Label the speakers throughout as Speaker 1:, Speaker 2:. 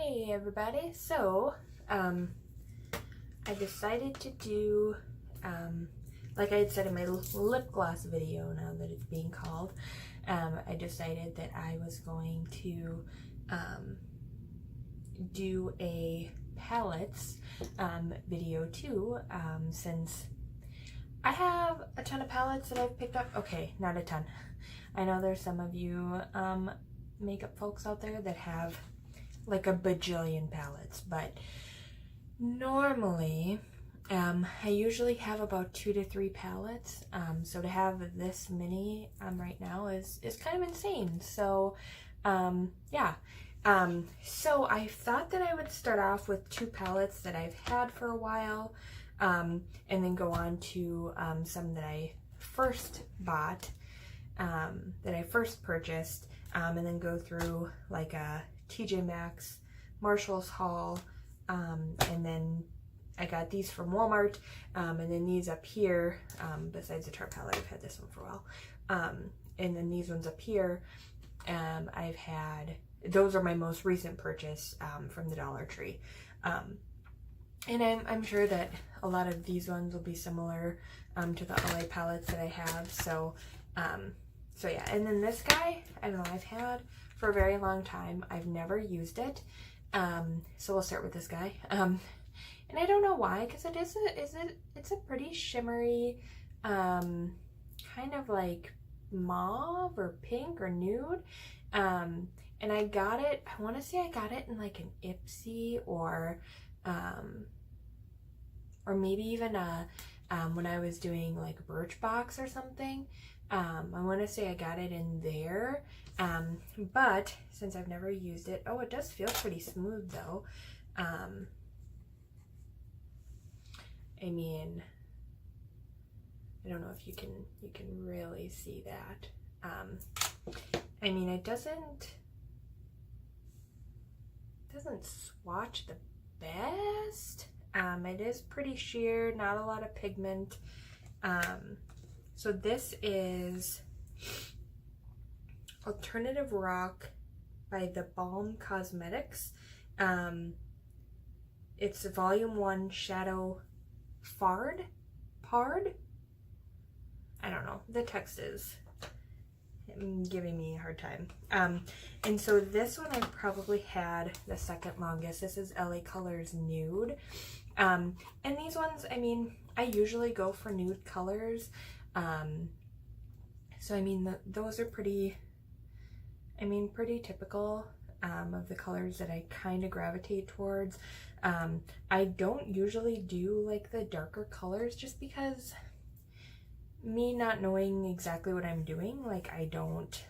Speaker 1: Hey everybody, so I decided to do, like I had said in my lip gloss video, now that it's being called, I decided that I was going to do a palettes video too, since I have a ton of palettes that I've picked up. Okay, not a ton. I know there's some of you makeup folks out there that have like a bajillion palettes, but normally I usually have about 2 to 3 palettes, so to have this many right now is kind of insane. So yeah, so I thought that I would start off with 2 palettes that I've had for a while, and then go on to some that I first bought, that I first purchased, and then go through like a TJ Maxx, Marshall's haul, and then I got these from Walmart, and then these up here, besides the Tarte palette, I've had this one for a while, and then these ones up here, I've had, those are my most recent purchase from the Dollar Tree, and I'm sure that a lot of these ones will be similar to the LA palettes that I have, so yeah. And then this guy, I don't know, I've had for a very long time. I've never used it, so we'll start with this guy, and I don't know why, because it's a pretty shimmery, kind of like mauve or pink or nude, and I got it, I want to say I got it in like an Ipsy or maybe even a when I was doing like Birchbox or something. I want to say I got it in there, but since I've never used it, oh, it does feel pretty smooth though. I mean, I don't know if you can really see that. I mean, it doesn't swatch the best. It is pretty sheer, not a lot of pigment. So this is Alternative Rock by The Balm Cosmetics. It's Volume 1 Shadow Pard? I don't know. The text is giving me a hard time. And so this one I've probably had the second longest. This is LA Colors Nude. And these ones, I mean, I usually go for nude colors. So I mean, those are pretty typical of the colors that I kind of gravitate towards. I don't usually do like the darker colors just because me not knowing exactly what I'm doing, like I don't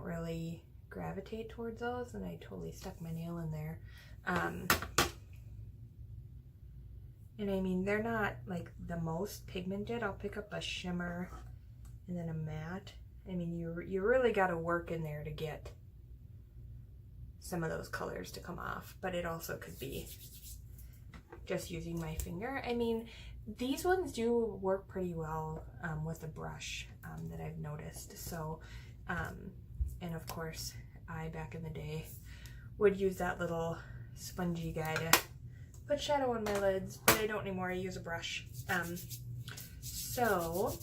Speaker 1: really gravitate towards those, and I totally stuck my nail in there. And I mean, they're not like the most pigmented. I'll pick up a shimmer and then a matte. I mean, you really got to work in there to get some of those colors to come off, but it also could be just using my finger. I mean, these ones do work pretty well with a brush that I've noticed. So, and of course, I back in the day would use that little spongy guy to put shadow on my lids, but I don't anymore. I use a brush. So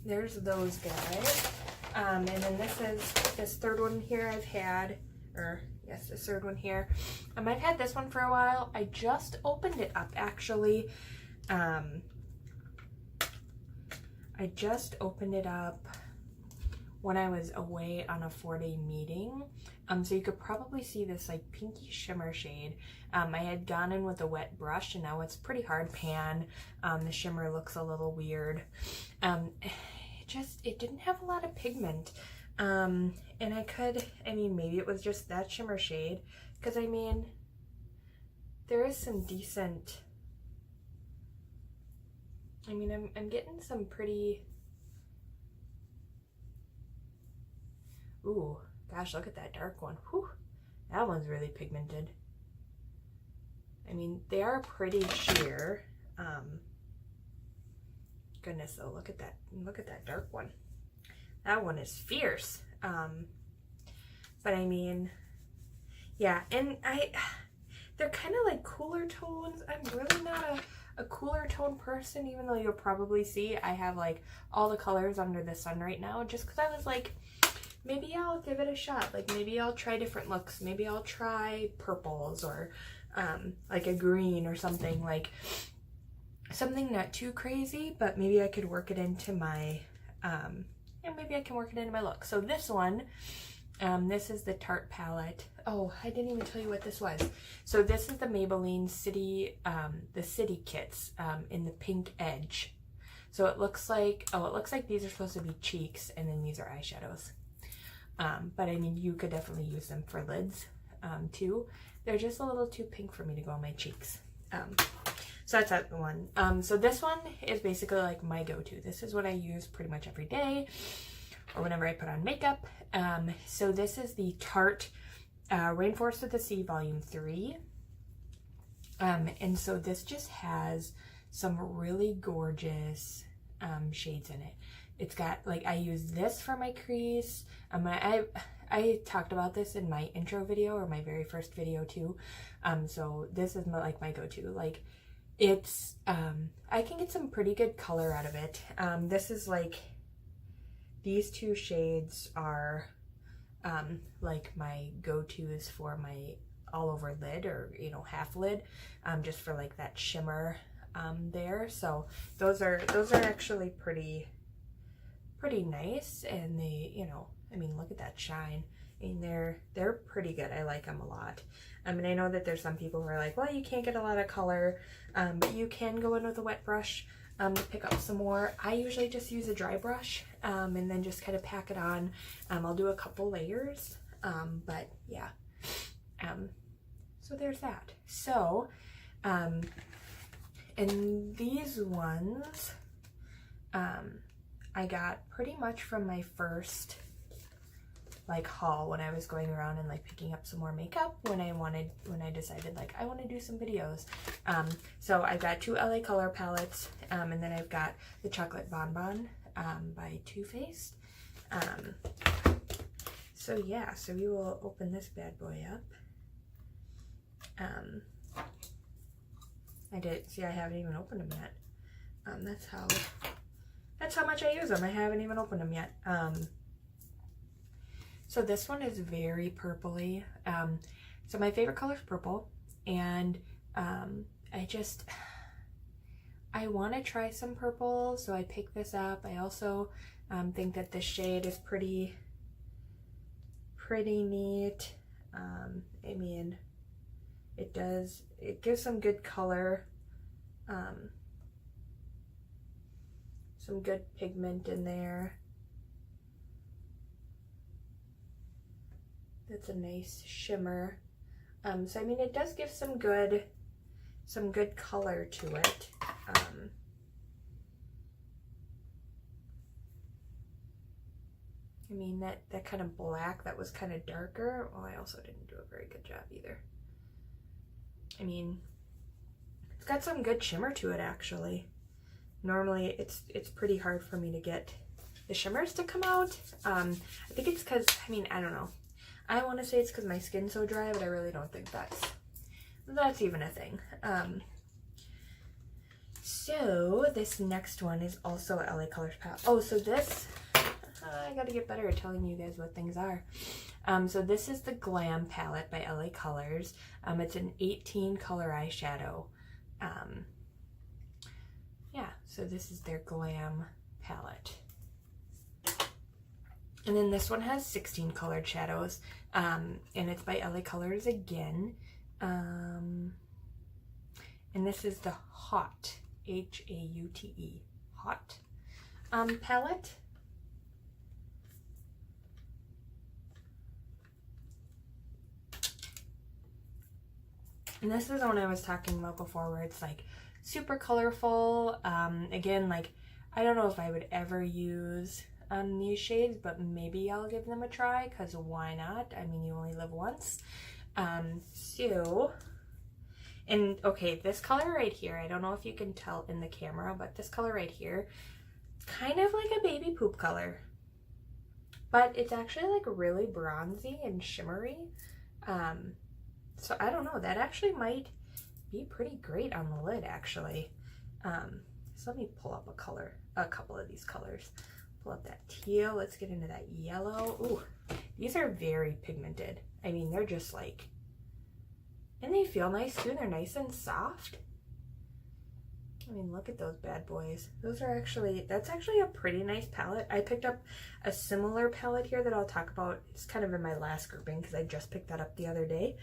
Speaker 1: there's those guys. And then this third one here I've had, or yes, this third one here. I've had this one for a while. I just opened it up actually. I just opened it up when I was away on a 4-day meeting. So you could probably see this like pinky shimmer shade. I had gone in with a wet brush, and now it's pretty hard pan. The shimmer looks a little weird. It didn't have a lot of pigment. And I mean, maybe it was just that shimmer shade, because I mean, there is some decent, I mean, I'm getting some pretty, ooh, gosh, look at that dark one. Whew, that one's really pigmented. I mean, they are pretty sheer. Goodness, though, look at that dark one. That one is fierce. But I mean, yeah, and they're kind of like cooler tones. I'm really not a cooler tone person, even though you'll probably see I have like all the colors under the sun right now, just because I was like, maybe I'll give it a shot. Like maybe I'll try different looks. Maybe I'll try purples or like a green or something, like something not too crazy, but maybe I could work it into my, and maybe I can work it into my look. So this one, this is the Tarte palette. Oh, I didn't even tell you what this was. So this is the Maybelline City, the City Kits in the pink edge. So it looks like, oh, it looks like these are supposed to be cheeks and then these are eyeshadows. But I mean, you could definitely use them for lids too. They're just a little too pink for me to go on my cheeks. So that's that one. So this one is basically like my go-to. This is what I use pretty much every day or whenever I put on makeup. So this is the Tarte Rainforest of the Sea Volume 3. And so this just has some really gorgeous shades in it. It's got, like, I use this for my crease. I talked about this in my intro video, or my very first video too. So this is my go-to. Like, it's, I can get some pretty good color out of it. This is like, these two shades are like my go-tos for my all over lid, or, you know, half lid, just for like that shimmer there. So those are actually pretty nice, and they, you know, I mean, look at that shine. I mean, they're pretty good. I like them a lot. And I know that there's some people who are like, well, you can't get a lot of color, but you can go in with a wet brush to pick up some more. I usually just use a dry brush and then just kind of pack it on. I'll do a couple layers, but yeah. So there's that. So, and these ones, I got pretty much from my first like haul when I was going around and like picking up some more makeup when I decided like I want to do some videos. So I've got 2 LA Color palettes, and then I've got the Chocolate Bonbon by Too Faced. So yeah, so we will open this bad boy up. I haven't even opened them yet. That's how much I use them. I haven't even opened them yet. So this one is very purpley. So my favorite color is purple, and I want to try some purple, so I picked this up. I also think that this shade is pretty neat. I mean, it gives some good color, some good pigment in there. That's a nice shimmer. So I mean, it does give some good color to it. I mean, that kind of black that was kind of darker. Well, I also didn't do a very good job either. I mean, it's got some good shimmer to it actually. Normally it's pretty hard for me to get the shimmers to come out. I think it's because, I mean, I don't know. I want to say it's because my skin's so dry, but I really don't think that's even a thing. So this next one is also LA Colors palette. Oh, so this, I gotta get better at telling you guys what things are. So this is the Glam palette by LA Colors. It's an 18 color eyeshadow. Yeah, so this is their Glam palette. And then this one has 16 colored shadows, and it's by LA Colors again. And this is the Haute, H-A-U-T-E, Haute palette. And this is the one I was talking about before, where it's like super colorful. Again, like, I don't know if I would ever use these shades, but maybe I'll give them a try, because why not? I mean, you only live once. So, and okay, this color right here, I don't know if you can tell in the camera, but this color right here, it's kind of like a baby poop color, but it's actually like really bronzy and shimmery. So I don't know, that actually might be pretty great on the lid actually. So let me pull up a couple of these colors. Pull up that teal, let's get into that yellow. Ooh, these are very pigmented. I mean, they're just like, and they feel nice too, they're nice and soft. I mean, look at those bad boys. Those are actually, that's actually a pretty nice palette. I picked up a similar palette here that I'll talk about. It's kind of in my last grouping because I just picked that up the other day.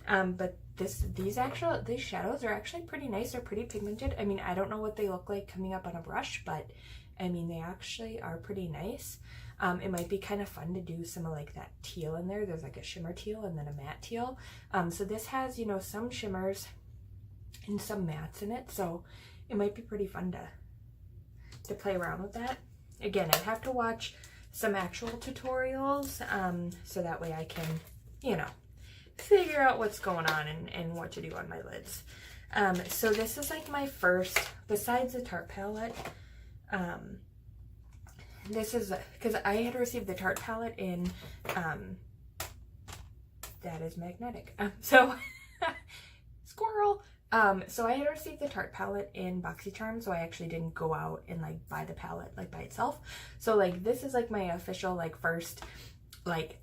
Speaker 1: But these shadows are actually pretty nice. They're pretty pigmented. I mean, I don't know what they look like coming up on a brush, but I mean, they actually are pretty nice. It might be kind of fun to do some of like that teal in there. There's like a shimmer teal and then a matte teal. So this has, you know, some shimmers and some mattes in it. So it might be pretty fun to play around with that. Again, I'd have to watch some actual tutorials so that way I can, you know, figure out what's going on and what to do on my lids. So this is like my first, besides the Tarte palette, this is, because I had received the Tarte palette in, that is magnetic. Squirrel. So I had received the Tarte palette in BoxyCharm, so I actually didn't go out and like buy the palette like by itself. So like this is like my official like first like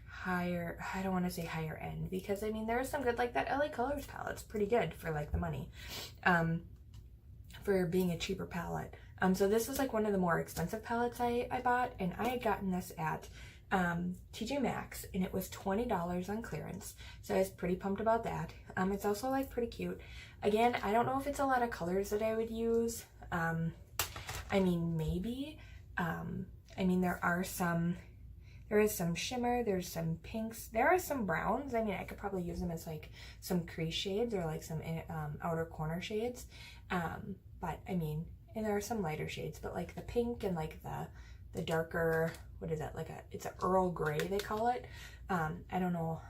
Speaker 1: higher, I don't want to say higher end, because I mean there is some good, like that LA Colors palette's pretty good for like the money, for being a cheaper palette. So this was like one of the more expensive palettes I bought, and I had gotten this at TJ Maxx, and it was $20 on clearance, so I was pretty pumped about that. It's also like pretty cute. Again, I don't know if it's a lot of colors that I would use. I mean, maybe. I mean, there is some shimmer, there's some pinks, there are some browns. I mean, I could probably use them as like some crease shades or like some outer corner shades. But I mean, and there are some lighter shades, but like the pink and like the darker, what is that, like it's an Earl Grey they call it. I don't know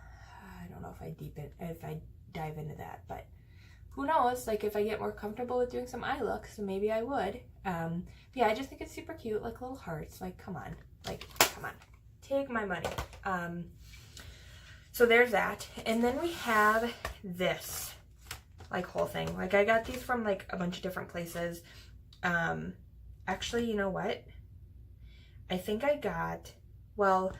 Speaker 1: if I dive into that, but who knows, like if I get more comfortable with doing some eye looks, so maybe I would. Yeah, I just think it's super cute, like little hearts, like come on, take my money. So there's that, and then we have this like whole thing. Like I got these from like a bunch of different places. Actually, you know what? I think I got, well,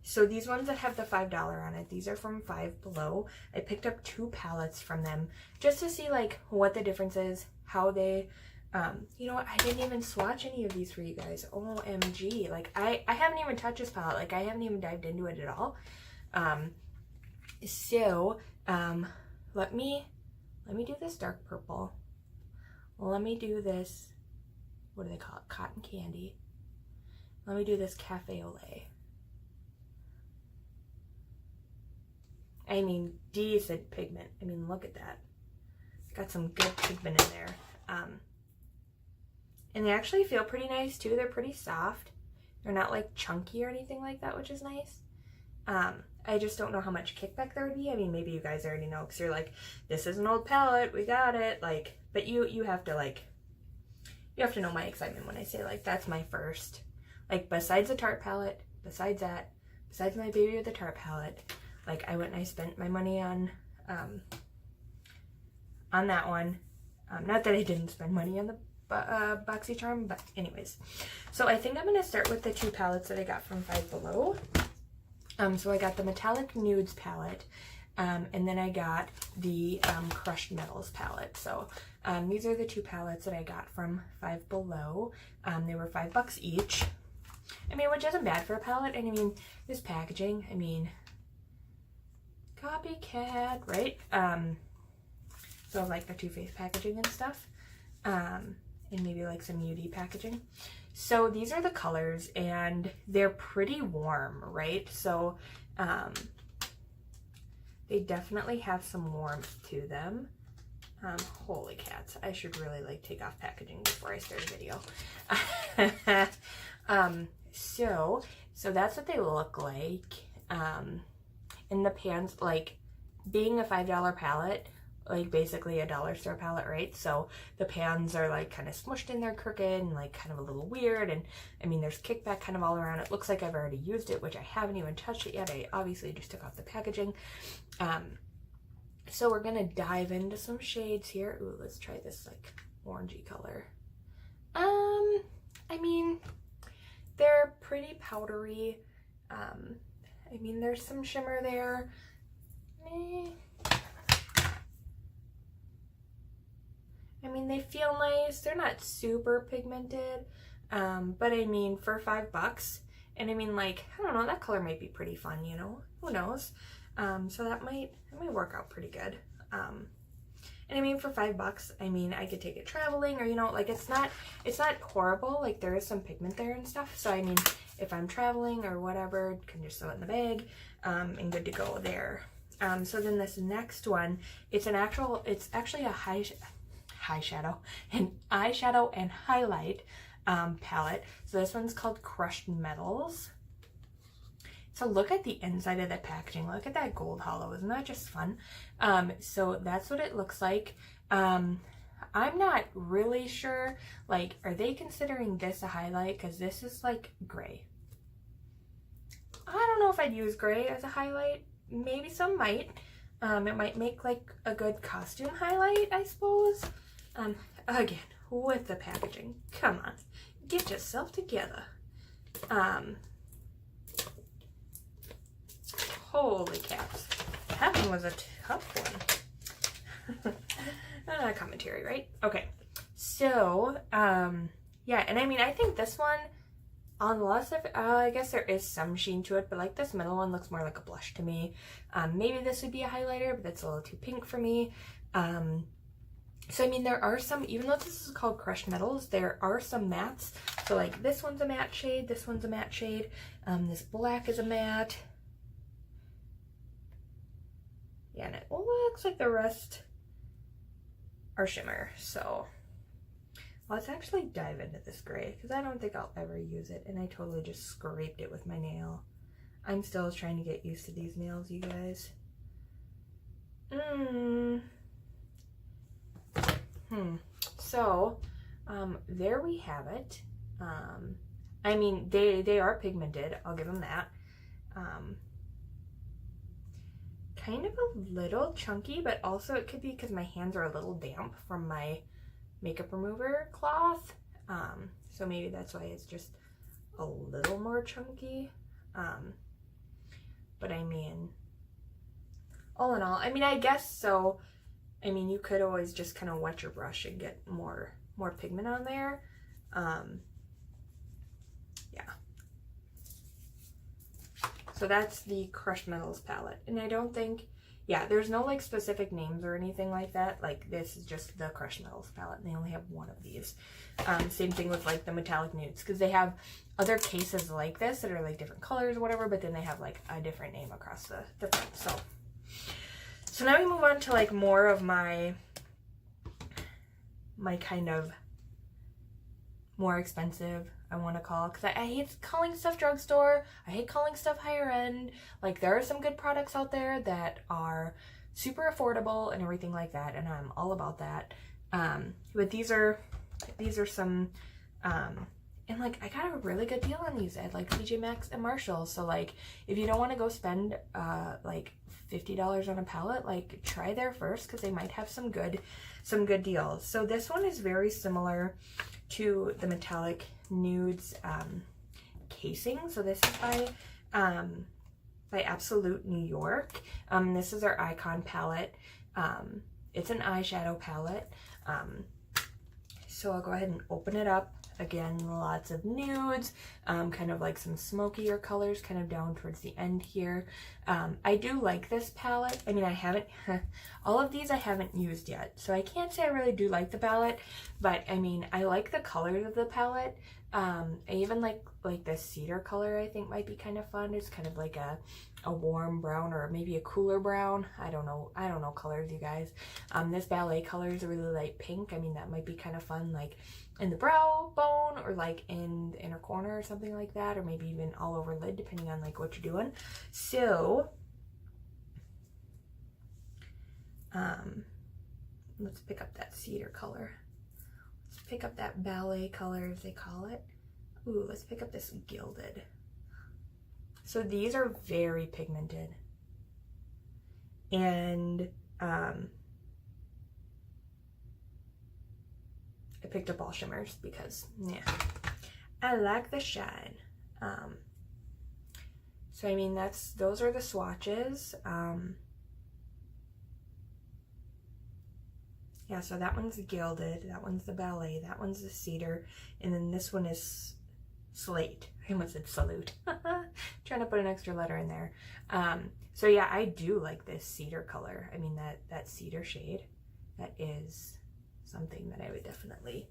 Speaker 1: so these ones that have the $5 on it, these are from Five Below. I picked up 2 palettes from them just to see like what the difference is, how they, you know what, I didn't even swatch any of these for you guys. OMG, like I haven't even touched this palette, like I haven't even dived into it at all. Let me do this dark purple. Let me do this, what do they call it, cotton candy. Let me do this cafe au lait. I mean, decent pigment. I mean, look at that. Got some good pigment in there. And they actually feel pretty nice too. They're pretty soft. They're not like chunky or anything like that, which is nice. I just don't know how much kickback there would be. I mean, maybe you guys already know because you're like, this is an old palette, we got it. Like, but you have to like, you have to know my excitement when I say like, that's my first. Like besides the Tarte palette, besides my baby with the Tarte palette, like I went and I spent my money on that one. Not that I didn't spend money on the BoxyCharm, but anyways. So I think I'm gonna start with the 2 palettes that I got from Five Below. So I got the Metallic Nudes palette, and then I got the Crushed Metals palette. So these are the 2 palettes that I got from Five Below. They were $5 each. I mean, which isn't bad for a palette. And I mean, this packaging, I mean, copycat, right? So like the Too Faced packaging and stuff. And maybe like some UD packaging. So these are the colors, and they're pretty warm, right? So they definitely have some warmth to them. Holy cats, I should really like take off packaging before I start a video. So that's what they look like. And the pans, like being a $5 palette, like basically a dollar store palette, right? So the pans are like kind of smushed in there crooked and like kind of a little weird, and I mean there's kickback kind of all around. It looks like I've already used it, which I haven't even touched it yet. I obviously just took off the packaging. So we're gonna dive into some shades here. Ooh, let's try this like orangey color. I mean, they're pretty powdery. I mean, there's some shimmer there. I mean, they feel nice. They're not super pigmented, but I mean, for $5, and I mean, like, I don't know, that color might be pretty fun, you know? Who knows? So that might work out pretty good. And I mean, for $5, I mean, I could take it traveling, or, you know, like, it's not horrible. Like, there is some pigment there and stuff. So, I mean, if I'm traveling or whatever, can just throw it in the bag, and good to go there. So then this next one, it's actually a eyeshadow and highlight palette. So this one's called Crushed Metals. So look at the inside of the packaging. Look at that gold hollow. Isn't that just fun? So that's what it looks like. I'm not really sure, like, are they considering this a highlight? Because this is like gray. I don't know if I'd use gray as a highlight. Maybe some might. It might make like a good costume highlight, I suppose. Again, with the packaging. Come on, get yourself together. Holy cats. That one was a tough one. Commentary, right? Okay. So, yeah, and I mean, I think this one, unless if, I guess there is some sheen to it, but like this middle one looks more like a blush to me. Maybe this would be a highlighter, but that's a little too pink for me. So, I mean, there are some, even though this is called Crushed Metals, there are some mattes. So, like, this one's a matte shade, this one's a matte shade, this black is a matte. Yeah, and it looks like the rest are shimmer. So, let's actually dive into this gray, because I don't think I'll ever use it, and I totally just scraped it with my nail. I'm still trying to get used to these nails, you guys. So, there we have it. I mean, they are pigmented, I'll give them that. Kind of a little chunky, but also it could be because my hands are a little damp from my makeup remover cloth. So maybe that's why it's just a little more chunky. But I mean, all in all, I mean, I guess so. I mean, you could always just kind of wet your brush and get more pigment on there. Yeah. So that's the Crushed Metals palette. And I don't think, yeah, there's no like specific names or anything like that. Like this is just the Crushed Metals palette, and they only have one of these. Same thing with like the metallic nudes, because they have other cases like this that are like different colors or whatever, but then they have like a different name across the front. So now we move on to like more of my kind of more expensive, I want to call, because I hate calling stuff drugstore. I hate calling stuff higher end. Like, there are some good products out there that are super affordable and everything like that, and I'm all about that. But these are some, and like, I got a really good deal on these at like TJ Maxx and Marshalls. So like, if you don't want to go spend like $50 on a palette, like try there first, because they might have some good deals. So this one is very similar to the Metallic Nudes casing. So this is by Absolute New York. This is our Icon palette. It's an eyeshadow palette. So I'll go ahead and open it up. Again, lots of nudes, kind of like some smokier colors kind of down towards the end here. I do like this palette. I mean, I haven't, all of these I haven't used yet, so I can't say I really do like the palette, but I mean, I like the colors of the palette. I even like this cedar color, I think might be kind of fun. It's kind of like a warm brown, or maybe a cooler brown. I don't know colors, you guys. This ballet color is a really light pink. I mean, that might be kind of fun, like in the brow bone, or like in the inner corner or something like that, or maybe even all over lid, depending on like what you're doing. So Let's pick up that cedar color. Let's pick up that ballet color, as they call it. Ooh, let's pick up this gilded. So these are very pigmented. And I picked up all shimmers because, yeah, I like the shine. So I mean, those are the swatches. Yeah, so that one's gilded, that one's the ballet, that one's the cedar, and then this one is slate. I almost said salute. Trying to put an extra letter in there. So yeah, I do like this cedar color. I mean, that cedar shade, that is something that I would definitely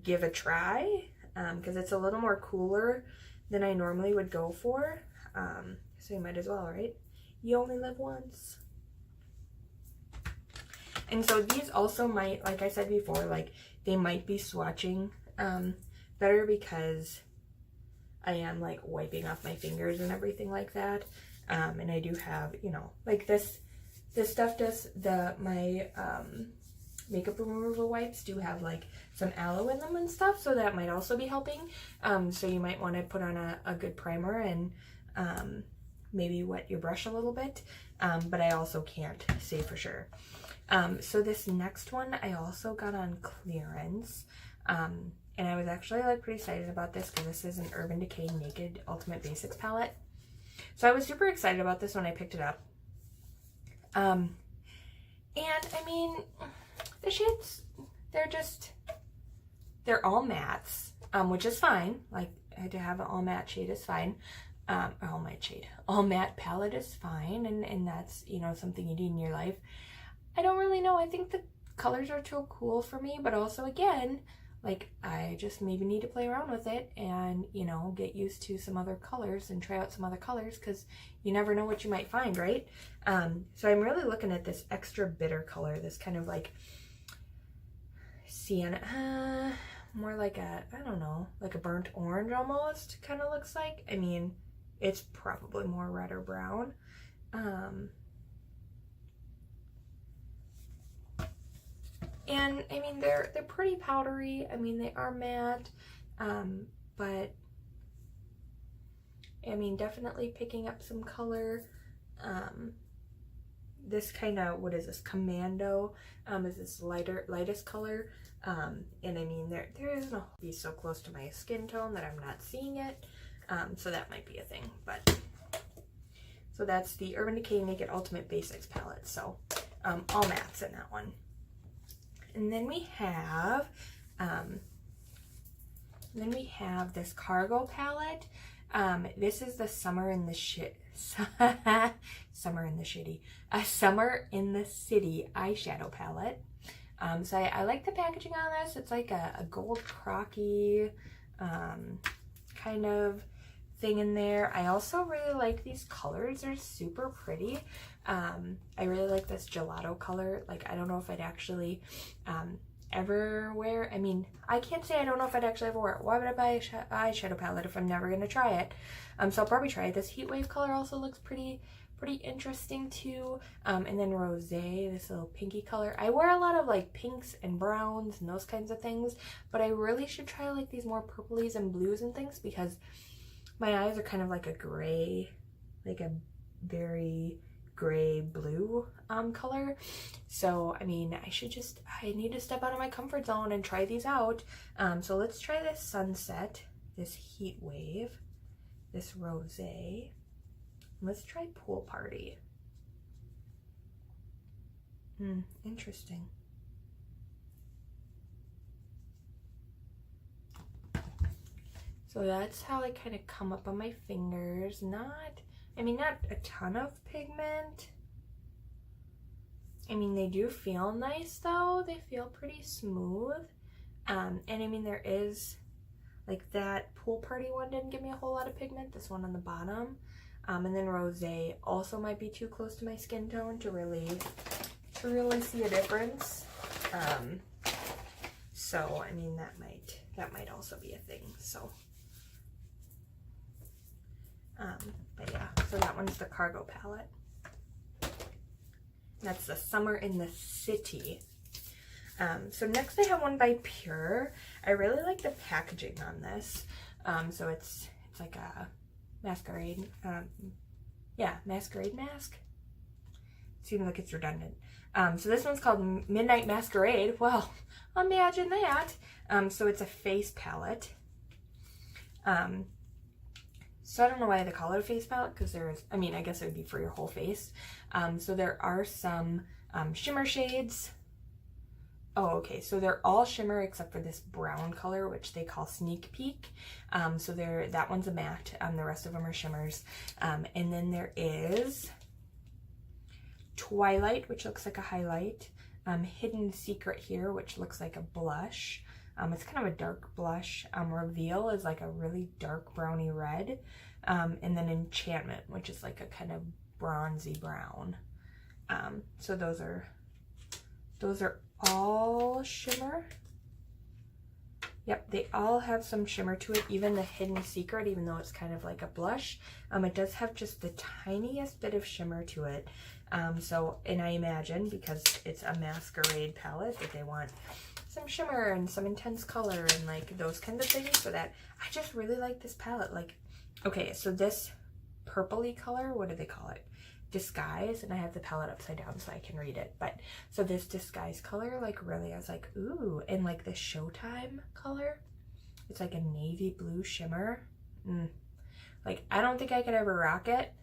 Speaker 1: give a try, because it's a little more cooler than I normally would go for. So you might as well, right? You only live once. And so these also might, like I said before, like they might be swatching better because I am like wiping off my fingers and everything like that. And I do have, you know, like this stuff does, my makeup removal wipes do have like some aloe in them and stuff, so that might also be helping. So you might want to put on a good primer and maybe wet your brush a little bit, but I also can't say for sure. So this next one I also got on clearance, and I was actually like pretty excited about this because this is an Urban Decay Naked Ultimate Basics palette. So I was super excited about this when I picked it up. And I mean, the shades, they're all mattes, which is fine. Like, to have an all matte shade is fine. All matte palette is fine, and that's, you know, something you need in your life. I don't really know. I think the colors are too cool for me, but also, again, like, I just maybe need to play around with it and, you know, get used to some other colors and try out some other colors, because you never know what you might find, right? So I'm really looking at this extra bitter color, this kind of like sienna, more like a, I don't know, like a burnt orange almost kind of looks like. I mean, it's probably more red or brown. And I mean, they're pretty powdery. I mean, they are matte, but I mean, definitely picking up some color. This kind of, what is this, Commando, is this lightest color. And I mean, there isn't a, be so close to my skin tone that I'm not seeing it. So that might be a thing, but so that's the Urban Decay Naked Ultimate Basics palette. So all mattes in that one. And then we have this Cargo palette. This is the Summer in the City eyeshadow palette. So I like the packaging on this. It's like a gold crocky kind of thing in there. I also really like these colors. They're super pretty. I really like this gelato color. Like, I don't know if I'd actually ever wear, I mean, I can't say I don't know if I'd actually ever wear it. Why would I buy an eyeshadow palette if I'm never going to try it? So I'll probably try it. This heat wave color also looks pretty interesting too. And then rosé, this little pinky color. I wear a lot of like pinks and browns and those kinds of things, but I really should try like these more purplies and blues and things, because my eyes are kind of like a gray, like a very gray blue color. So I mean, I need to step out of my comfort zone and try these out. So let's try this Sunset, this Heat Wave, this Rosé. Let's try Pool Party. Interesting. So that's how they kind of come up on my fingers. Not a ton of pigment. I mean, they do feel nice though. They feel pretty smooth. And I mean, there is, like, that Pool Party one didn't give me a whole lot of pigment. This one on the bottom. And then Rosé also might be too close to my skin tone to really see a difference. So I mean, that might also be a thing. So but yeah, so that one's the Cargo palette. That's the Summer in the City. So next I have one by Pure. I really like the packaging on this. So it's like a masquerade, masquerade mask. Seems like it's redundant. So this one's called Midnight Masquerade. Well, imagine that. So it's a face palette. So I don't know why they call it a face palette, because I guess it would be for your whole face. So there are some shimmer shades. Oh, okay, so they're all shimmer except for this brown color, which they call Sneak Peek. So that one's a matte. The rest of them are shimmers. And then there is Twilight, which looks like a highlight. Hidden Secret here, which looks like a blush. It's kind of a dark blush. Reveal is like a really dark browny red. And then Enchantment, which is like a kind of bronzy brown. So those are all shimmer. Yep, they all have some shimmer to it, even the Hidden Secret, even though it's kind of like a blush. It does have just the tiniest bit of shimmer to it. And I imagine, because it's a masquerade palette, that they want some shimmer and some intense color and like those kinds of things, so that I just really like this palette. Like, okay, so this purpley color, what do they call it? Disguise, and I have the palette upside down so I can read it. But so this Disguise color, like really, I was like, ooh. And like the Showtime color, it's like a navy blue shimmer. Like, I don't think I could ever rock it,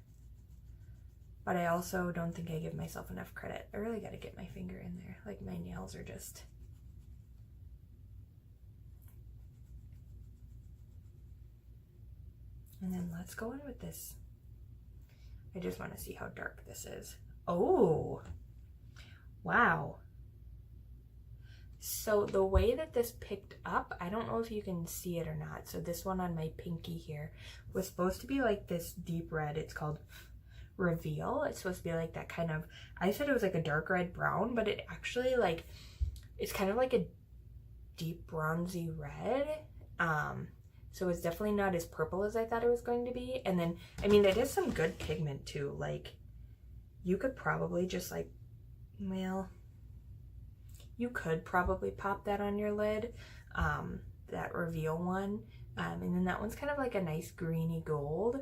Speaker 1: but I also don't think I give myself enough credit. I really got to get my finger in there. Like, my nails are just... And then let's go in with this. I just want to see how dark this is. Oh, wow. So the way that this picked up, I don't know if you can see it or not. So this one on my pinky here was supposed to be like this deep red. It's called Reveal. It's supposed to be like that kind of, I said it was like a dark red brown, but it actually like, it's kind of like a deep bronzy red. So it's definitely not as purple as I thought it was going to be. And then, I mean, it is some good pigment too. Like, you could probably just like, well, you could probably pop that on your lid, that Reveal one. And then that one's kind of like a nice greeny gold.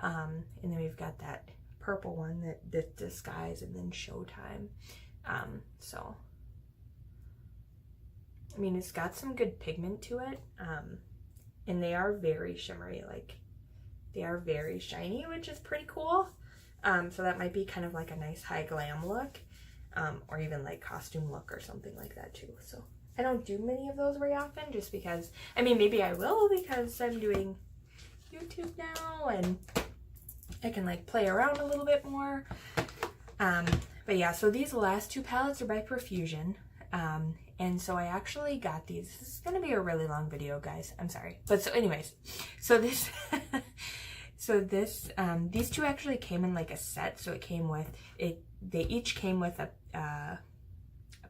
Speaker 1: And then we've got that purple one that Disguise, and then Showtime. So, I mean, it's got some good pigment to it. And they are very shimmery, like they are very shiny, which is pretty cool. So that might be kind of like a nice high glam look, or even like costume look or something like that too. So I don't do many of those very often, just because, I mean, maybe I will because I'm doing YouTube now and I can like play around a little bit more. But yeah, so these last two palettes are by Profusion. And so I actually got these. This is going to be a really long video, guys. I'm sorry. But so anyways, so this, these two actually came in like a set. So it came with, they each came with a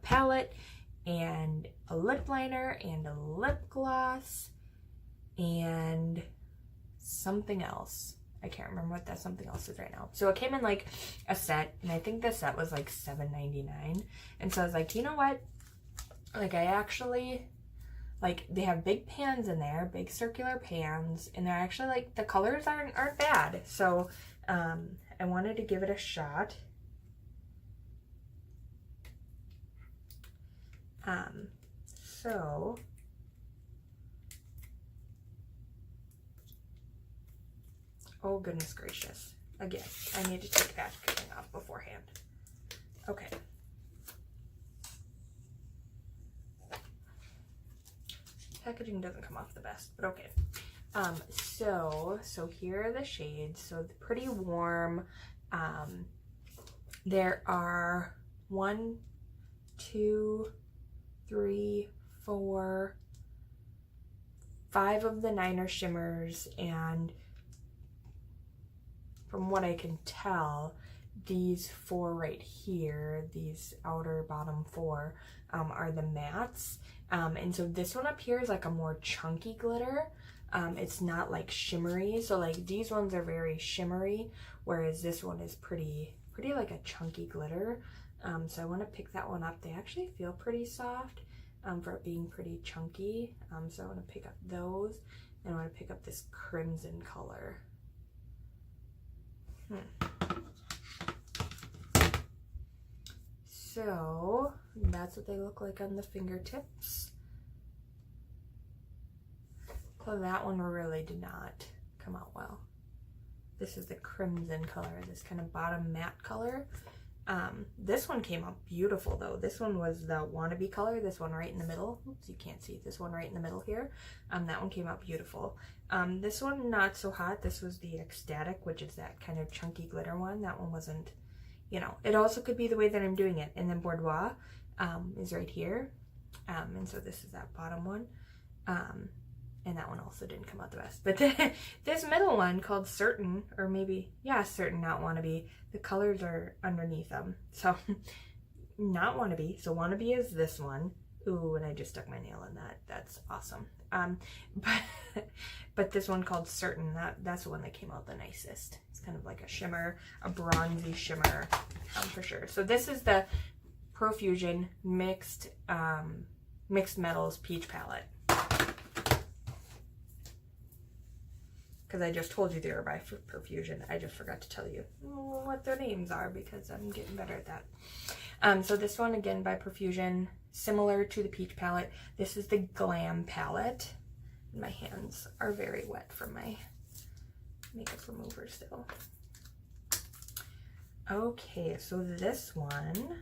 Speaker 1: palette and a lip liner and a lip gloss and something else. I can't remember what that something else is right now. So it came in like a set, and I think the set was like $7.99. And so I was like, you know what? Like, I actually, like, they have big pans in there, big circular pans, and they're actually, like, the colors aren't bad. So, I wanted to give it a shot. So, oh goodness gracious. Again, I need to take the packaging off beforehand. Okay. Packaging doesn't come off the best, but okay. So here are the shades. So pretty warm. There are 1, 2, 3, 4, 5 of the Niner shimmers, and from what I can tell, these 4 right here, these outer bottom 4, are the mattes. And so this one up here is like a more chunky glitter. It's not like shimmery. So like these ones are very shimmery, whereas this one is pretty like a chunky glitter. So I want to pick that one up. They actually feel pretty soft for it being pretty chunky. So I want to pick up those, and I want to pick up this crimson color. So that's what they look like on the fingertips. So that one really did not come out well. This is the crimson color, this kind of bottom matte color. This one came out beautiful though. This one was the wannabe color, this one right in the middle. Oops, you can't see this one right in the middle here. That one came out beautiful. This one not so hot. This was the ecstatic, which is that kind of chunky glitter one. That one wasn't, you know, it also could be the way that I'm doing it. And then Boudoir is right here. And so this is that bottom one. And that one also didn't come out the best. But this middle one called Certain, or maybe, yeah, Certain, not Wannabe, the colors are underneath them. So, not Wannabe. So Wannabe is this one. Ooh, and I just stuck my nail in that. That's awesome. But this one called Certain, that's the one that came out the nicest. It's kind of like a shimmer, a bronzy shimmer, for sure. So this is the Profusion Mixed Metals Peach Palette. Because I just told you they were by Profusion. I just forgot to tell you what their names are because I'm getting better at that. So this one, again, by Profusion, similar to the Peach Palette. This is the Glam Palette. My hands are very wet from my makeup remover still. Okay, so this one...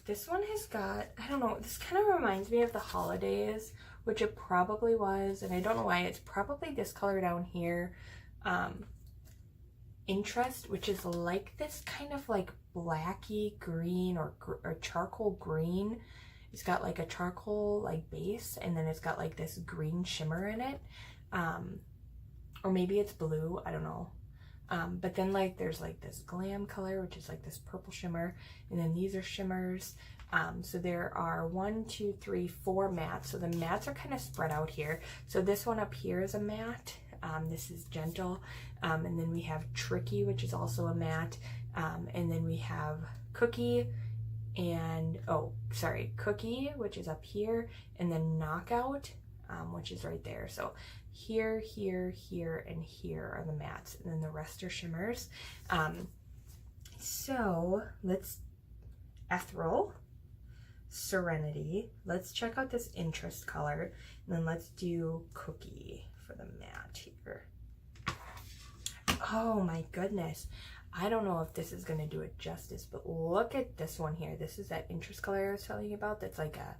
Speaker 1: This one has got, I don't know, this kind of reminds me of the holidays, which it probably was, and I don't know why. It's probably this color down here, Interest, which is like this kind of like blacky green or charcoal green. It's got like a charcoal like base, and then it's got like this green shimmer in it, or maybe it's blue, I don't know. But then like there's like this Glam color, which is like this purple shimmer, and then these are shimmers. So there are 1, 2, 3, 4 mattes. So the mattes are kind of spread out here. So this one up here is a matte. This is Gentle. And then we have Tricky, which is also a matte. And then we have Cookie and, Cookie, which is up here, and then Knockout, which is right there. So here, here, here, and here are the mattes, and then the rest are shimmers. So let's Ethereal, Serenity. Let's check out this Interest color, and then let's do Cookie for the matte here. Oh my goodness. I don't know if this is going to do it justice, but look at this one here. This is that Interest color I was telling you about. That's like a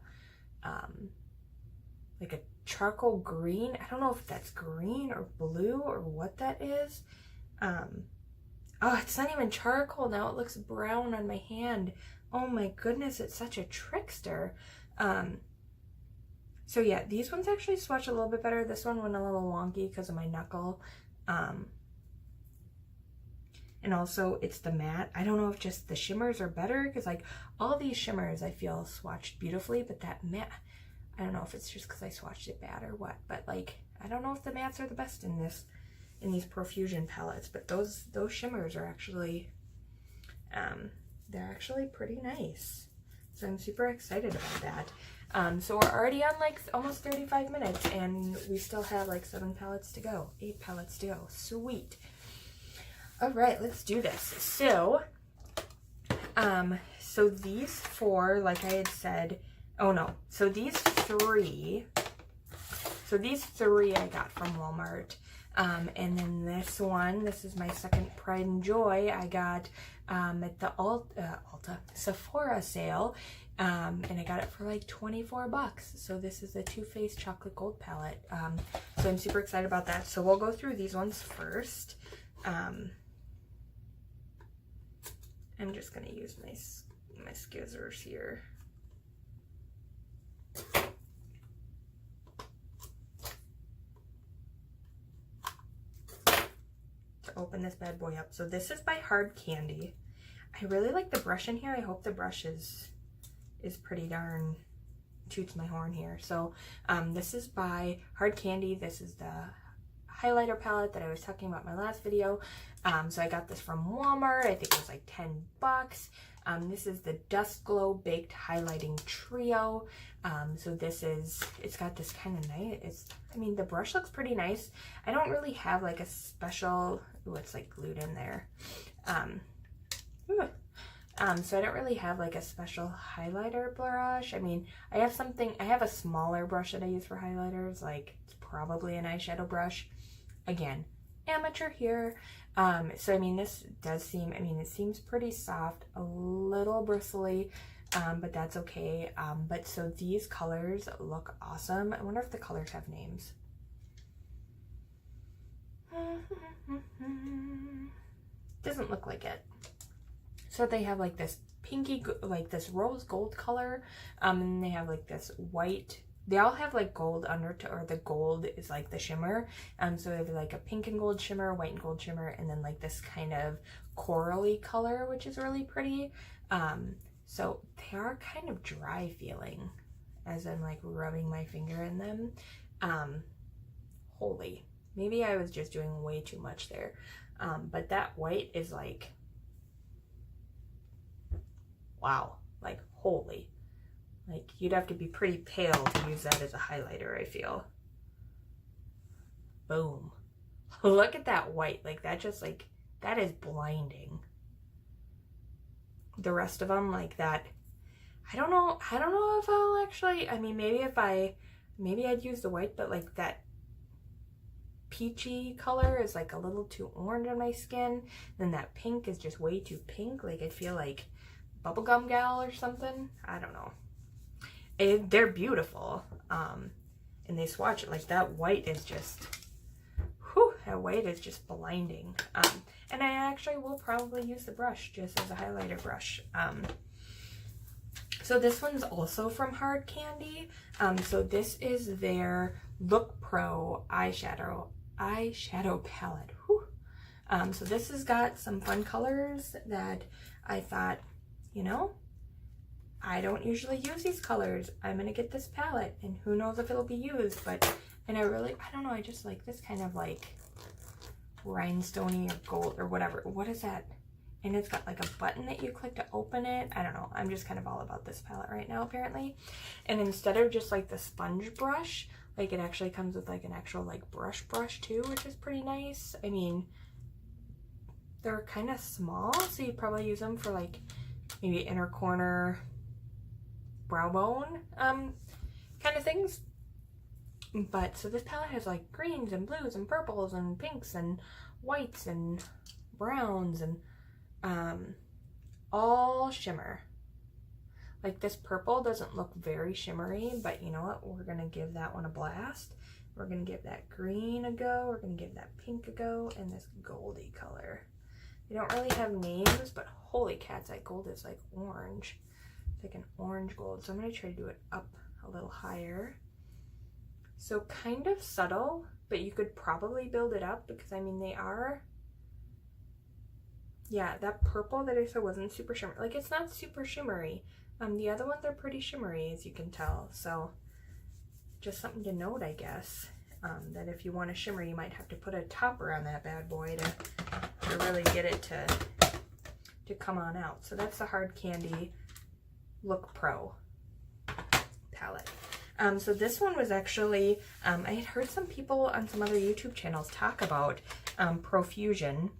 Speaker 1: charcoal green. I don't know if that's green or blue or what that is. Oh, it's not even charcoal now. It looks brown on my hand. Oh my goodness, it's such a trickster. So yeah, these ones actually swatch a little bit better. This one went a little wonky because of my knuckle. And also it's the matte. I don't know if just the shimmers are better, because like all these shimmers I feel swatched beautifully, but that matte, I don't know if it's just because I swatched it bad or what, but like I don't know if the mattes are the best in these Profusion palettes, but those shimmers are actually they're actually pretty nice. So I'm super excited about that. So we're already on like almost 35 minutes, and we still have like 8 palettes to go. Sweet. All right, let's do this. So so these 4, like I had said, oh no, so these 3 I got from Walmart. And then this one, this is my second pride and joy, I got at the Sephora sale, and I got it for like 24 bucks. So this is a Too Faced Chocolate Gold palette. So I'm super excited about that. So we'll go through these ones first. I'm just gonna use my skizzers here. Open this bad boy up. So this is by Hard Candy. I really like the brush in here. I hope the brush is pretty darn toots my horn here. So this is by Hard Candy. This is the highlighter palette that I was talking about in my last video. So I got this from Walmart. I think it was like 10 bucks. This is the Dust Glow Baked Highlighting Trio. So this is, it's got this kind of nice, I mean, the brush looks pretty nice. I don't really have like a special, ooh, it's like glued in there. So I don't really have like a special highlighter brush. I mean, I have a smaller brush that I use for highlighters, like it's probably an eyeshadow brush. Again, amateur here. So I mean, this does seem, I mean, it seems pretty soft, a little bristly, but that's okay. But so these colors look awesome. I wonder if the colors have names. Doesn't look like it. So they have like this pinky, like this rose gold color, and they have like this white. They all have like gold undertone, or the gold is like the shimmer. So they have like a pink and gold shimmer, white and gold shimmer, and then like this kind of corally color, which is really pretty. So they are kind of dry feeling as I'm like rubbing my finger in them. Holy, maybe I was just doing way too much there. But that white is like, wow, like holy. Like you'd have to be pretty pale to use that as a highlighter, I feel. Boom. Look at that white, like that just like, that is blinding. The rest of them like that, I don't know if I'll actually, I mean, maybe I'd use the white, but like that peachy color is like a little too orange on my skin. Then that pink is just way too pink. Like I'd feel like bubblegum gal or something. I don't know. They're beautiful. And they swatch it like that white is just, whew, that white is just blinding. And I actually will probably use the brush just as a highlighter brush. So this one's also from Hard Candy. So this is their Look Pro eyeshadow palette. Whew. So this has got some fun colors that I thought, you know, I don't usually use these colors. I'm gonna get this palette and who knows if it'll be used, but, and I don't know, I just like this kind of like rhinestoney or gold or whatever. What is that? And it's got like a button that you click to open it. I don't know. I'm just kind of all about this palette right now, apparently. And instead of just like the sponge brush, like it actually comes with like an actual like brush too, which is pretty nice. I mean, they're kind of small, so you'd probably use them for like maybe inner corner, brow bone kind of things. But so this palette has like greens and blues and purples and pinks and whites and browns and all shimmer. Like this purple doesn't look very shimmery, but you know what? We're gonna give that one a blast. We're gonna give that green a go. We're gonna give that pink a go, and this goldy color. They don't really have names, but holy cats, that gold is like orange. It's like an orange gold. So I'm gonna try to do it up a little higher. So kind of subtle, but you could probably build it up because I mean they are, yeah, that purple that I said wasn't super shimmery. Like it's not super shimmery. The other ones are pretty shimmery, as you can tell. So just something to note, I guess, that if you want a shimmer, you might have to put a topper on that bad boy to really get it to come on out. So that's the Hard Candy Look Pro palette. So this one was actually, I had heard some people on some other YouTube channels talk about Profusion,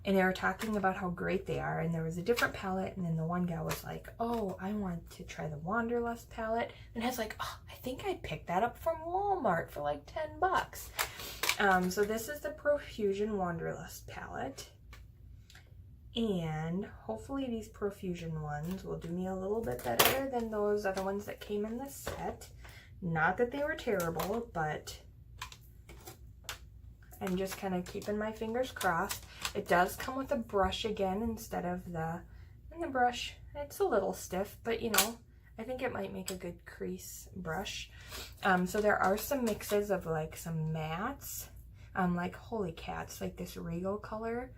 Speaker 1: and they were talking about how great they are, and there was a different palette, and then the one gal was like, oh, I want to try the Wanderlust palette, and I was like, oh, I think I picked that up from Walmart for like 10 bucks. So this is the Profusion Wanderlust palette, and hopefully these Profusion ones will do me a little bit better than those other ones that came in the set. Not that they were terrible, but I'm just kind of keeping my fingers crossed. It does come with a brush again instead of the brush. It's a little stiff, but you know, I think it might make a good crease brush. So there are some mixes of like some mattes, like holy cats, like this Regal color.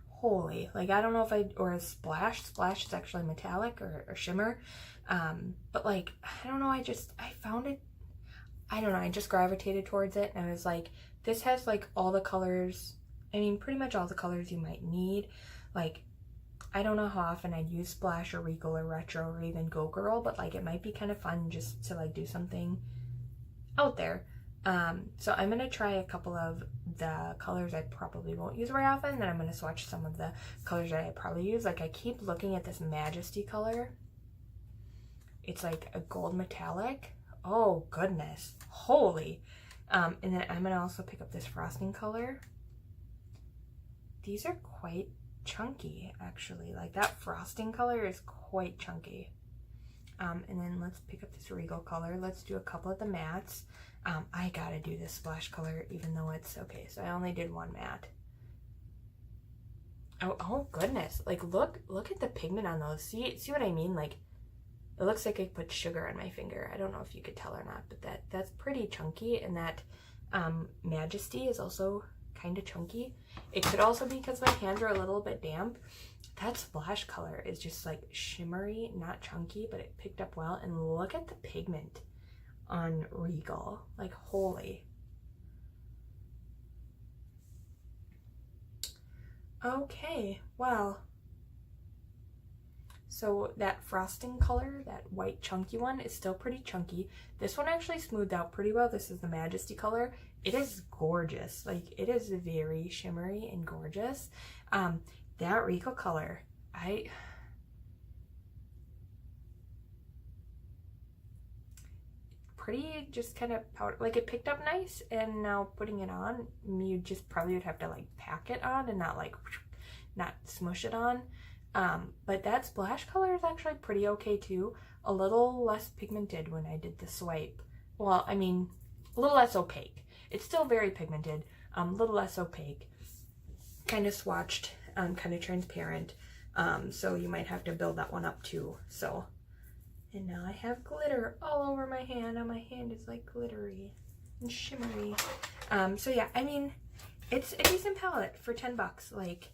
Speaker 1: Holy, like I don't know if or a splash is actually metallic or shimmer. But like, I don't know, I found it, I don't know, I just gravitated towards it, and I was like, this has like all the colors, I mean, pretty much all the colors you might need. Like, I don't know how often I'd use Splash or Regal or Retro or even Go Girl, but like it might be kind of fun just to like do something out there. So I'm going to try a couple of the colors I probably won't use very often, then I'm going to swatch some of the colors that I probably use. Like I keep looking at this Majesty color. It's like a gold metallic. Oh goodness, holy. And then I'm going to also pick up this frosting color. These are quite chunky actually, like that frosting color is quite chunky. And then let's pick up this Regal color. Let's do a couple of the mattes. I gotta do this Splash color even though it's okay, so I only did one matte. Oh goodness, like look at the pigment on those. See what I mean? Like it looks like I put sugar on my finger. I don't know if you could tell or not, but that's pretty chunky. And that Majesty is also kind of chunky. It could also be because my hands are a little bit damp. That Splash color is just like shimmery, not chunky, but it picked up well. And look at the pigment on Regal, like holy. Okay, well, so that frosting color, that white chunky one, is still pretty chunky. This one actually smoothed out pretty well. This is the Majesty color. It is gorgeous. Like it is very shimmery and gorgeous. That Regal color, pretty just kind of powder, like it picked up nice, and now putting it on, you just probably would have to like pack it on and not like not smush it on. But that Splash color is actually pretty okay too. A little less pigmented when I did the swipe. Well, I mean, a little less opaque. It's still very pigmented, a little less opaque. Kind of swatched, kind of transparent. So you might have to build that one up too. So, and now I have glitter all over my hand, and my hand is like glittery and shimmery. So yeah, I mean, it's a decent palette for 10 bucks. Like,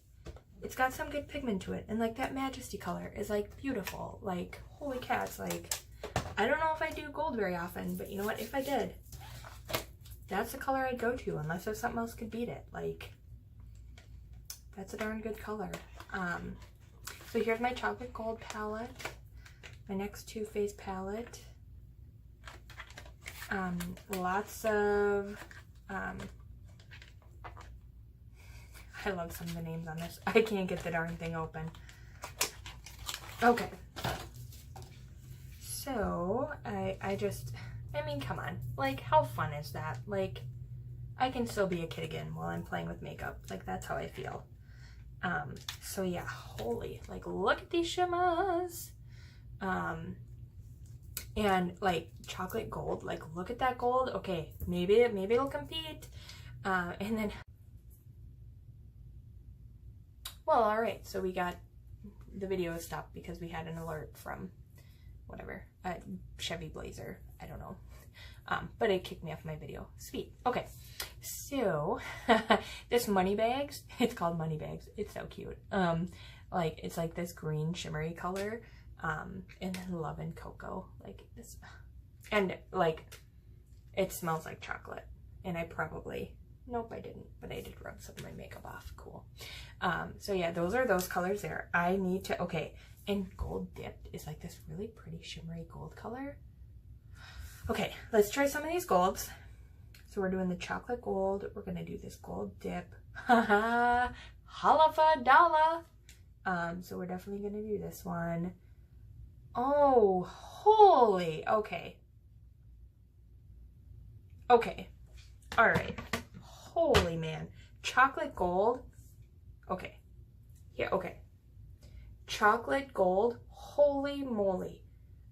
Speaker 1: it's got some good pigment to it, and like that Majesty color is like beautiful. Like, holy cats, like, I don't know if I do gold very often, but you know what, if I did, that's the color I'd go to, unless there's something else could beat it. Like, that's a darn good color. So here's my chocolate gold palette, my next Too Faced palette. Lots of, I love some of the names on this. I can't get the darn thing open. Okay. So, I mean, come on. Like, how fun is that? Like, I can still be a kid again while I'm playing with makeup. Like, that's how I feel. So yeah, holy, like, look at these shimmers. And like chocolate gold, like, look at that gold. Okay, maybe it'll compete. And then, well, all right, so we got, the video stopped because we had an alert from whatever, Chevy Blazer, I don't know. But it kicked me off my video. Sweet. Okay, so this Money Bags, it's called Money Bags. It's so cute. Like, it's like this green shimmery color, and then Love and Cocoa, like this, and like it smells like chocolate. And I probably, nope, I didn't, but I did rub some of my makeup off. Cool. So yeah, those are those colors there. I need to, okay, and Gold Dipped is like this really pretty shimmery gold color. Okay, let's try some of these golds. So we're doing the chocolate gold. We're gonna do this gold dip. Haha, holla for a dollar. So we're definitely gonna do this one. Oh, holy, okay. Okay, all right. Holy man, chocolate gold. Okay, yeah, okay. Chocolate gold, holy moly.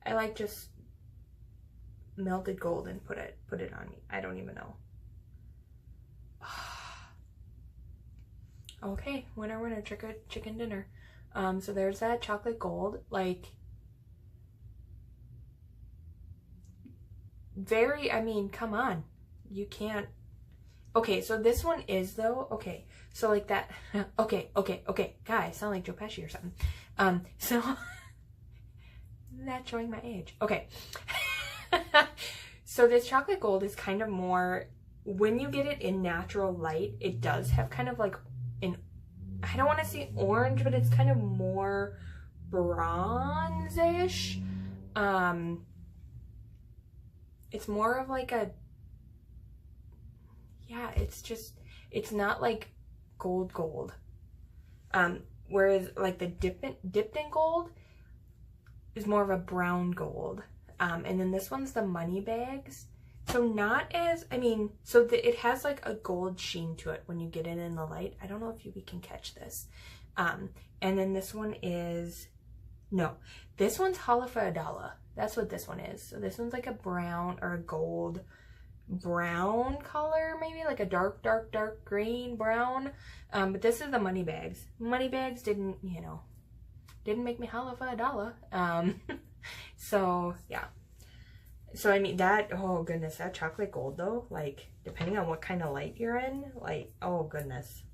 Speaker 1: I like just melted gold and put it on me. I don't even know. Okay, winner, chicken dinner. So there's that chocolate gold, like, very, I mean, come on, you can't. Okay, so this one is though, okay, so like that, okay, guys, sound like Joe Pesci or something. So, that's showing my age. Okay. So this chocolate gold is kind of more, when you get it in natural light, it does have kind of like an, I don't want to say orange, but it's kind of more bronze-ish. It's more of like a, yeah, it's not like gold. Whereas like the dipped in gold is more of a brown gold. And then this one's the Money Bags. So not as, I mean, so it has like a gold sheen to it when you get it in the light. I don't know if we can catch this. And then this one is, no, this one's Holla for a Dollar. That's what this one is. So this one's like a brown or a gold brown color, maybe like a dark green brown. But this is the Money Bags. Money Bags didn't, you know, didn't make me holla for a dollar. So yeah. So I mean that, oh goodness, that chocolate gold though, like depending on what kind of light you're in, like, oh goodness.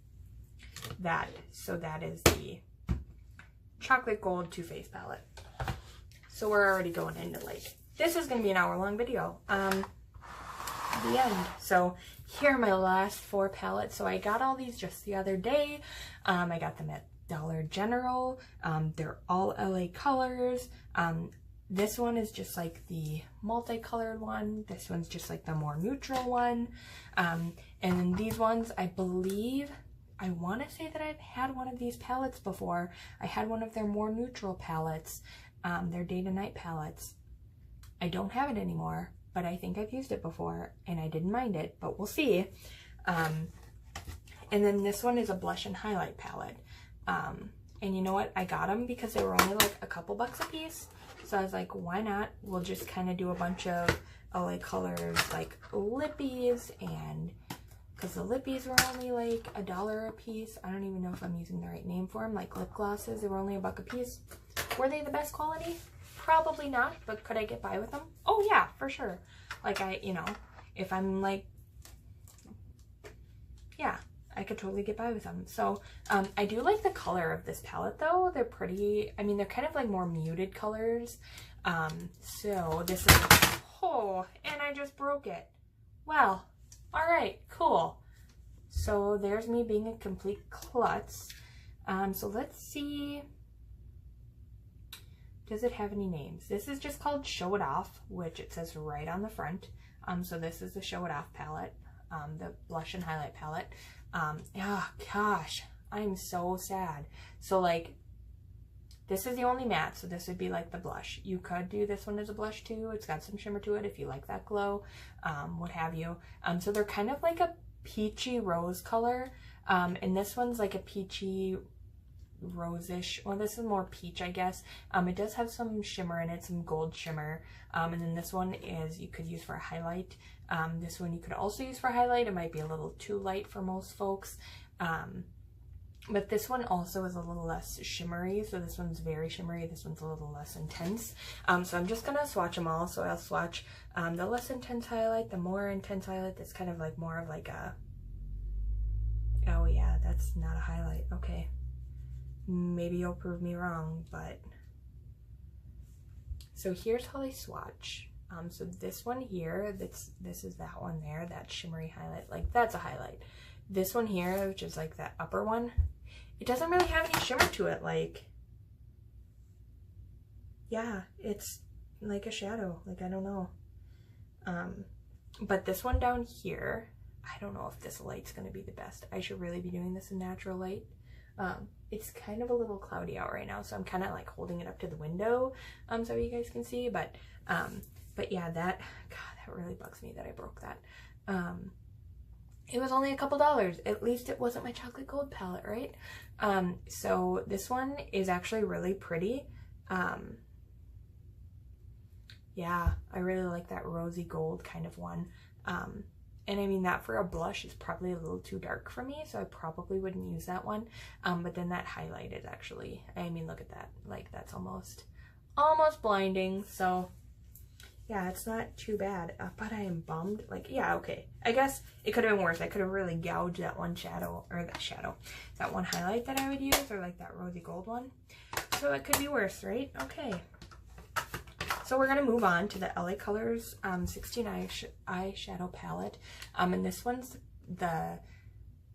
Speaker 1: So that is the chocolate gold Too Faced palette. So we're already going into like, this is gonna be an hour-long video. The end. So here are my last 4 palettes. So I got all these just the other day. I got them at Dollar General. They're all LA colors. This one is just like the multicolored one. This one's just like the more neutral one. And then these ones, I believe, I want to say that I've had one of these palettes before. I had one of their more neutral palettes, their day to night palettes. I don't have it anymore, but I think I've used it before and I didn't mind it, but we'll see. And then this one is a blush and highlight palette. And you know what? I got them because they were only like a couple bucks a piece. So I was like, why not? We'll just kind of do a bunch of LA colors like lippies, and because the lippies were only like $1 a piece. I don't even know if I'm using the right name for them. Like lip glosses, they were only $1 a piece. Were they the best quality? Probably not, but could I get by with them? Oh yeah, for sure. Like you know, if I'm like, yeah, I could totally get by with them. So I do like the color of this palette though. They're pretty, I mean, they're kind of like more muted colors. So this is, oh, and I just broke it. Well, all right, cool. So there's me being a complete klutz. So let's see. Does it have any names? This is just called Show It Off, which it says right on the front. So this is the Show It Off palette, the blush and highlight palette. Oh gosh, I'm so sad. So like, this is the only matte, so this would be like the blush. You could do this one as a blush too. It's got some shimmer to it if you like that glow, what have you. So they're kind of like a peachy rose color. And this one's like a peachy rosish, well, this is more peach, I guess. It does have some shimmer in it, some gold shimmer. And then this one is, you could use for a highlight. This one you could also use for a highlight. It might be a little too light for most folks. But this one also is a little less shimmery. So this one's very shimmery. This one's a little less intense. So I'm just going to swatch them all. So I'll swatch the less intense highlight, the more intense highlight. That's kind of like more of like a, oh yeah, that's not a highlight. Okay. Maybe you'll prove me wrong, but so here's how they swatch. So this one here, this is that one there, that shimmery highlight, like that's a highlight. This one here, which is like that upper one, it doesn't really have any shimmer to it. Like, yeah, it's like a shadow. Like, I don't know. But this one down here, I don't know if this light's gonna be the best. I should really be doing this in natural light. It's kind of a little cloudy out right now, so I'm kind of like holding it up to the window so you guys can see, but yeah, that really bugs me that I broke that. It was only a couple dollars. At least it wasn't my chocolate gold palette, right? So this one is actually really pretty. Yeah, I really like that rosy gold kind of one. And I mean, that for a blush is probably a little too dark for me, so I probably wouldn't use that one. But then that highlight is actually, I mean, look at that. Like, that's almost blinding. So yeah, it's not too bad. But I am bummed. Like, yeah, okay. I guess it could have been worse. I could have really gouged that one shadow, or that one highlight that I would use, or like that rosy gold one. So it could be worse, right? Okay. So we're gonna move on to the LA Colors 16 eyeshadow palette. And this one's the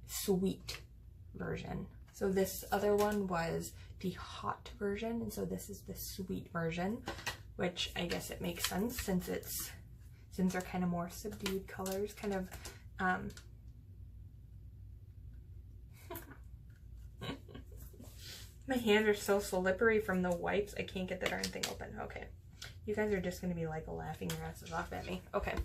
Speaker 1: sweet version. So this other one was the hot version, and so this is the sweet version, which I guess it makes sense since they're kind of more subdued colors, kind of my hands are so slippery from the wipes, I can't get the darn thing open. Okay. You guys are just going to be like laughing your asses off at me. Okay,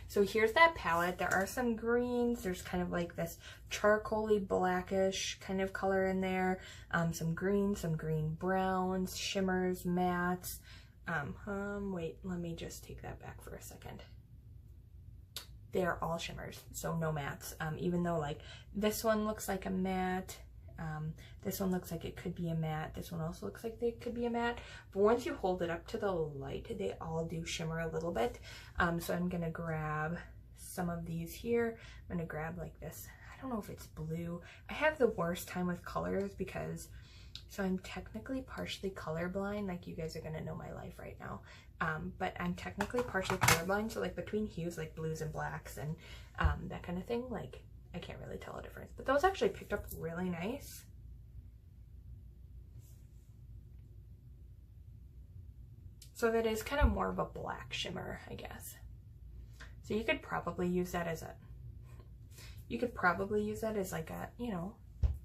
Speaker 1: so here's that palette. There are some greens. There's kind of like this charcoaly blackish kind of color in there. Some greens, some green browns, shimmers, mattes. Wait, let me just take that back for a second. They are all shimmers, so no mattes. Even though like this one looks like a matte. This one looks like it could be a matte. This one also looks like they could be a matte. But once you hold it up to the light, they all do shimmer a little bit. So I'm going to grab some of these here. I'm going to grab like this. I don't know if it's blue. I have the worst time with colors because, so I'm technically partially colorblind. Like you guys are going to know my life right now. But I'm technically partially colorblind. So like between hues like blues and blacks and that kind of thing, like I can't really tell a difference, but those actually picked up really nice. So that is kind of more of a black shimmer, I guess. So you could probably use that as like a, you know,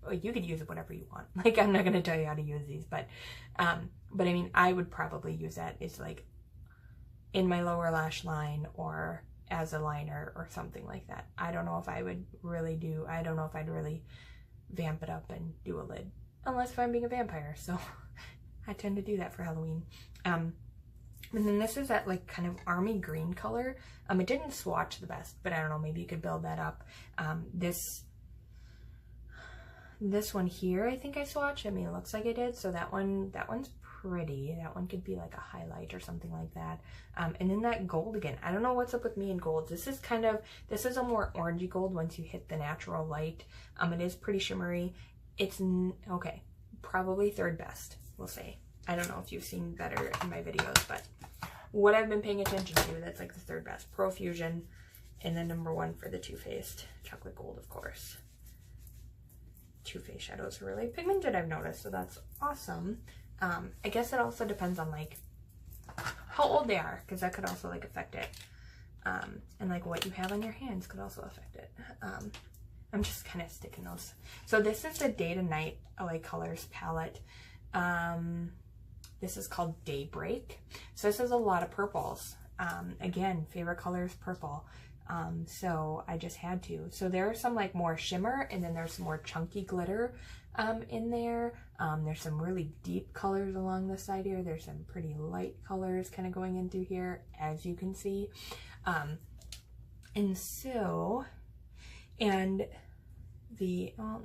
Speaker 1: you could use it whatever you want. Like I'm not going to tell you how to use these, but I mean, I would probably use that as like in my lower lash line or as a liner or something like that. I don't know if I would really do, I don't know if I'd really vamp it up and do a lid, unless if I'm being a vampire, so I tend to do that for Halloween. And then this is that like kind of army green color. It didn't swatch the best, but I don't know, maybe you could build that up. This one here, I think I swatched. I mean, it looks like I did. So that one's pretty. That one could be like a highlight or something like that. And then that gold again. I don't know what's up with me and golds. This is a more orangey gold once you hit the natural light. It is pretty shimmery. It's okay, probably third best, we'll say. I don't know if you've seen better in my videos, but what I've been paying attention to, that's like the third best. Profusion, and then number one for the Too Faced chocolate gold, of course. Too Faced shadows are really pigmented, I've noticed, so that's awesome. I guess it also depends on like how old they are, because that could also like affect it. And like what you have on your hands could also affect it. I'm just kind of sticking those. So this is the Day to Night LA Colors palette. This is called Daybreak. So this is a lot of purples. Again, favorite color is purple. So I just had to. So there's some like more shimmer, and then there's some more chunky glitter in there. There's some really deep colors along the side here. There's some pretty light colors kind of going into here, as you can see. Oh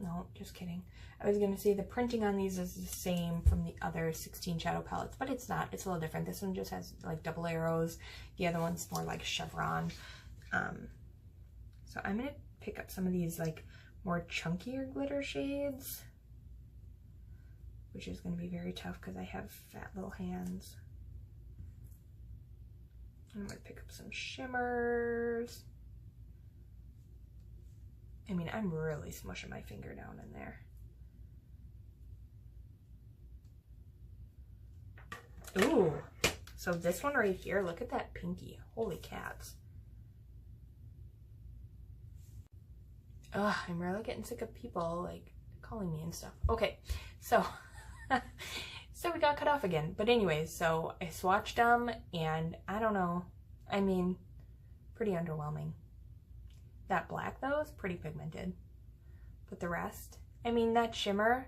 Speaker 1: no, just kidding. I was going to say the printing on these is the same from the other 16 shadow palettes, but it's not. It's a little different. This one just has like double arrows. The other one's more like chevron. So I'm going to pick up some of these like more chunkier glitter shades, which is going to be very tough because I have fat little hands. I'm going to pick up some shimmers. I mean, I'm really smushing my finger down in there. Ooh, so this one right here, look at that pinky. Holy cats. Ugh, I'm really getting sick of people like calling me and stuff. Okay, so so we got cut off again. But anyways, so I swatched them and I don't know. I mean, pretty underwhelming. That black though is pretty pigmented. But the rest, I mean, that shimmer's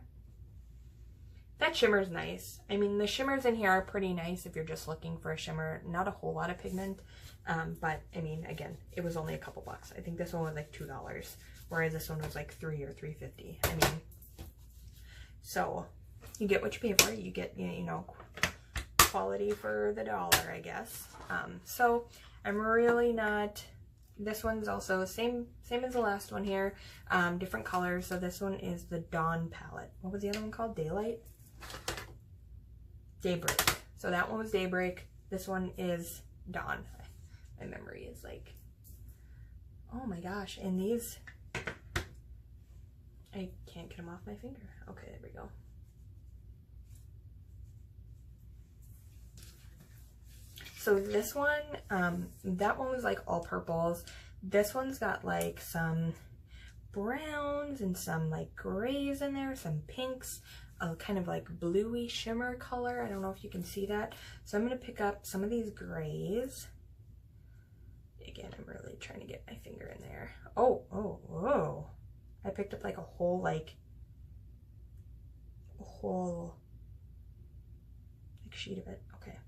Speaker 1: nice. I mean, the shimmers in here are pretty nice if you're just looking for a shimmer. Not a whole lot of pigment. But I mean, again, it was only a couple bucks. I think this one was like $2, whereas this one was like $3 or $3.50. I mean, so you get what you pay for. You get, you know, quality for the dollar, I guess. So I'm really not. This one's also same as the last one here, different colors. So this one is the Dawn palette. What was the other one called? Daylight? Daybreak. So that one was Daybreak. This one is Dawn. My memory is like, oh my gosh. And these, I can't get them off my finger. Okay, there we go. So this one, that one was like all purples. This one's got like some browns and some like grays in there, some pinks, a kind of like bluey shimmer color. I don't know if you can see that. So I'm going to pick up some of these grays. Again, I'm really trying to get my finger in there. Oh. I picked up like a whole sheet of it. Okay.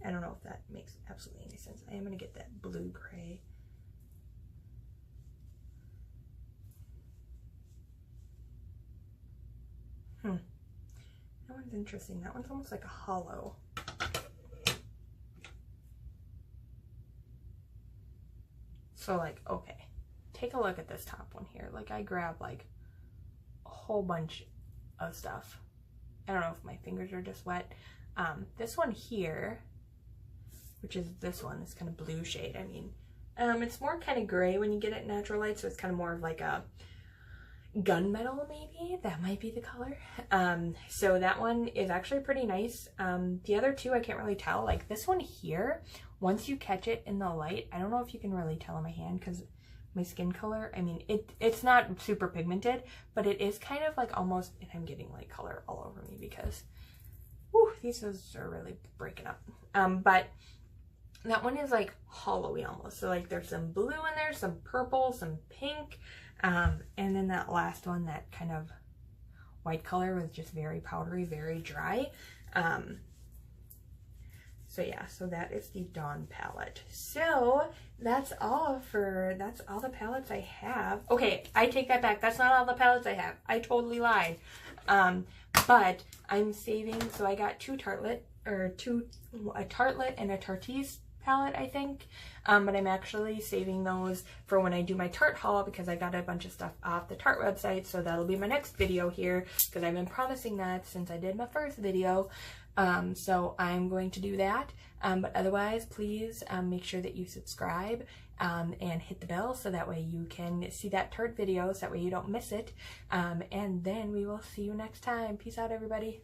Speaker 1: I don't know if that makes absolutely any sense. I am going to get that blue gray. That one's interesting. That one's almost like a hollow. So like, okay, take a look at this top one here. Like I grabbed like a whole bunch of stuff. I don't know if my fingers are just wet. This one here, which is this one, this kind of blue shade. I mean, it's more kind of gray when you get it natural light, so it's kind of more of like a gunmetal, maybe. That might be the color. So that one is actually pretty nice. The other two I can't really tell. Like this one here, once you catch it in the light, I don't know if you can really tell in my hand because my skin color, I mean, it's not super pigmented, but it is kind of like almost, and I'm getting like color all over me because whew, these are really breaking up. But that one is like hollowy almost. So like there's some blue in there, some purple, some pink. And then that last one, that kind of white color was just very powdery, very dry. So yeah, so that is the Dawn palette. So that's all the palettes I have. Okay, I take that back. That's not all the palettes I have. I totally lied. But I'm saving, so I got a Tartelette and a Tarteise palette, I think. But I'm actually saving those for when I do my Tarte haul because I got a bunch of stuff off the Tarte website. So that'll be my next video here because I've been promising that since I did my first video. So I'm going to do that. But otherwise, please make sure that you subscribe and hit the bell so that way you can see that Tarte video so that way you don't miss it. And then we will see you next time. Peace out, everybody.